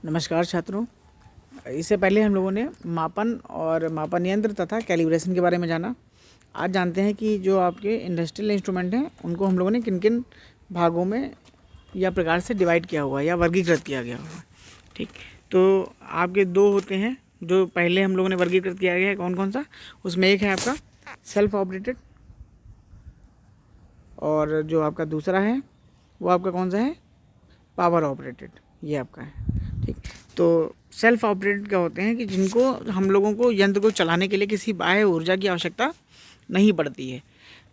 नमस्कार छात्रों। इससे पहले हम लोगों ने मापन और मापन यंत्र तथा कैलिब्रेशन के बारे में जाना। आज जानते हैं कि जो आपके इंडस्ट्रियल इंस्ट्रूमेंट हैं उनको हम लोगों ने किन किन भागों में या प्रकार से डिवाइड किया हुआ है या वर्गीकृत किया गया हुआ है। ठीक, तो आपके दो होते हैं जो पहले हम लोगों ने वर्गीकृत किया गया है। कौन कौन सा? उसमें एक है आपका सेल्फ ऑपरेटेड और जो आपका दूसरा है वो आपका कौन सा है? Power operated. ये आपका है। ठीक, तो सेल्फ ऑपरेटेड क्या होते हैं कि जिनको हम लोगों को यंत्र को चलाने के लिए किसी बाह्य ऊर्जा की आवश्यकता नहीं पड़ती है।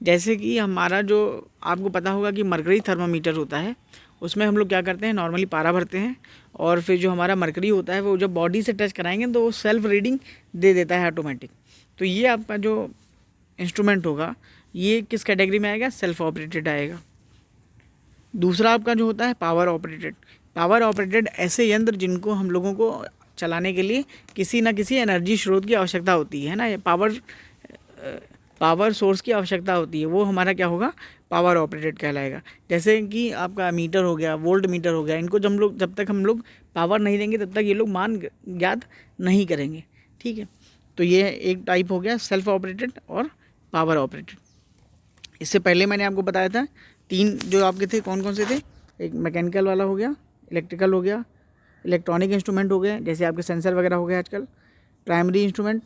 जैसे कि हमारा जो आपको पता होगा कि मरकरी थर्मामीटर होता है, उसमें हम लोग क्या करते हैं, नॉर्मली पारा भरते हैं और फिर जो हमारा मरकरी होता है वो जब बॉडी से टच कराएंगे तो वो सेल्फ रीडिंग दे देता है ऑटोमेटिक। तो ये आपका जो इंस्ट्रूमेंट होगा ये किस कैटेगरी में आएगा? सेल्फ ऑपरेटेड आएगा। दूसरा आपका जो होता है पावर ऑपरेटेड। पावर ऑपरेटेड ऐसे यंत्र जिनको हम लोगों को चलाने के लिए किसी ना किसी एनर्जी स्रोत की आवश्यकता होती है ना, ये पावर सोर्स की आवश्यकता होती है, वो हमारा क्या होगा? पावर ऑपरेटेड कहलाएगा। जैसे कि आपका मीटर हो गया, वोल्ट मीटर हो गया, इनको जब तक हम लोग पावर नहीं देंगे तब तक ये लोग मान ज्ञात नहीं करेंगे। ठीक है, तो ये एक टाइप हो गया सेल्फ ऑपरेटेड और पावर ऑपरेटेड। इससे पहले मैंने आपको बताया था तीन जो आपके थे, कौन कौन से थे? एक मैकेनिकल वाला हो गया, इलेक्ट्रिकल हो गया, इलेक्ट्रॉनिक इंस्ट्रूमेंट हो गए जैसे आपके सेंसर वगैरह हो गए आजकल, प्राइमरी इंस्ट्रूमेंट,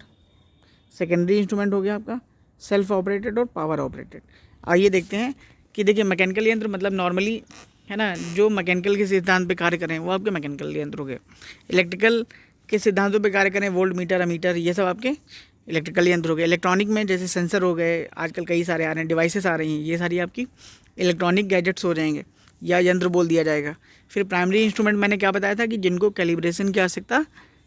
सेकेंडरी इंस्ट्रूमेंट हो गया आपका सेल्फ ऑपरेटेड और पावर ऑपरेटेड। आइए देखते हैं कि देखिए मैकेनिकल यंत्र मतलब नॉर्मली है ना, जो मैकेनिकल के सिद्धांत पे कार्य करें वो आपके मैकेनिकल यंत्र हो गए। इलेक्ट्रिकल के सिद्धांतों पे कार्य करें, वोल्ट मीटर, अमीटर, ये सब आपके इलेक्ट्रिकल यंत्र हो गए। इलेक्ट्रॉनिक में जैसे सेंसर हो गए, आजकल कई सारे आ रहे हैं, डिवाइसेस आ रही हैं, ये सारी आपकी इलेक्ट्रॉनिक गैजेट्स हो जाएंगे या यंत्र बोल दिया जाएगा। फिर प्राइमरी इंस्ट्रूमेंट मैंने क्या बताया था कि जिनको कैलिब्रेशन की आवश्यकता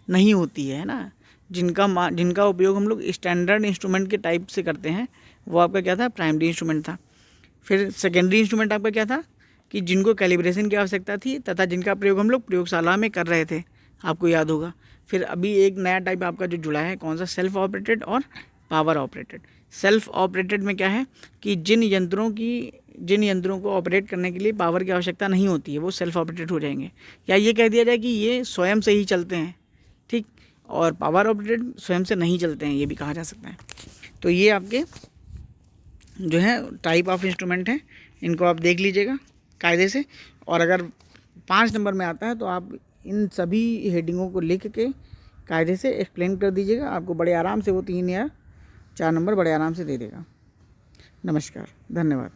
नहीं होती है ना, जिनका उपयोग हम लोग स्टैंडर्ड इंस्ट्रूमेंट के टाइप से करते हैं, वो आपका क्या था? प्राइमरी इंस्ट्रूमेंट था। फिर सेकेंडरी इंस्ट्रूमेंट आपका क्या था कि जिनको कैलिब्रेशन की आवश्यकता थी तथा जिनका प्रयोग हम लोग प्रयोगशाला में कर रहे थे, आपको याद होगा। फिर अभी एक नया टाइप आपका जो जुड़ा है, कौन सा? सेल्फ ऑपरेटेड और पावर ऑपरेटेड। सेल्फ ऑपरेटेड में क्या है कि जिन यंत्रों को ऑपरेट करने के लिए पावर की आवश्यकता नहीं होती है वो सेल्फ ऑपरेटेड हो जाएंगे, या ये कह दिया जाए कि ये स्वयं से ही चलते हैं। ठीक, और पावर ऑपरेटेड स्वयं से नहीं चलते हैं, ये भी कहा जा सकता है। तो ये आपके जो है टाइप ऑफ इंस्ट्रूमेंट हैं, इनको आप देख लीजिएगा कायदे से। और अगर 5 नंबर में आता है तो आप इन सभी हेडिंगों को लिख के कायदे से एक्सप्लेन कर दीजिएगा, आपको बड़े आराम से वो 3 या 4 नंबर बड़े आराम से दे देगा। नमस्कार, धन्यवाद।